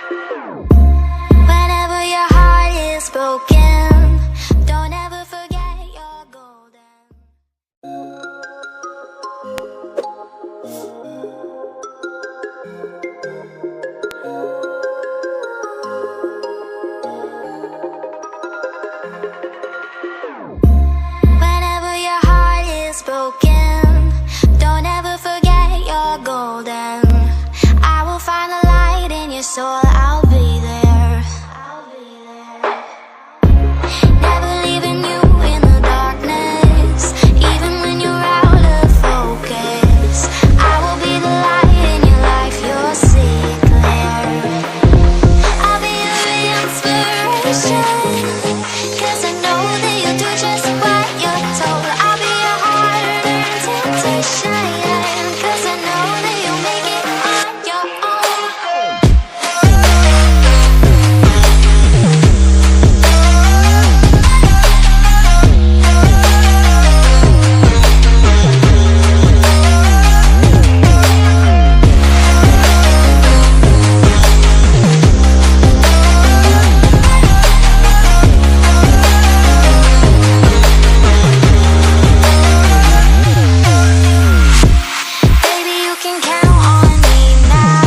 Whenever your heart is broken, don't ever forget you're golden. Whenever your heart is broken, don't ever forget you're golden. I will find the light in your soul, I'll be there. Never leaving you in the darkness, even when you're out of focus. I will be the light in your life, you'll see it clear. I'll be your inspiration, 'cause I know that you'll do just what you're told. I'll be your hard-earned temptation, 'cause I know that you'll make it on your own. Baby, you can count on me now.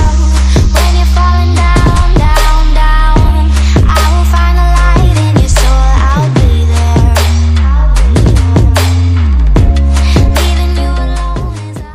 When you're falling down, down, down, I will find the light in your soul, I'll be there. Leaving you alone is a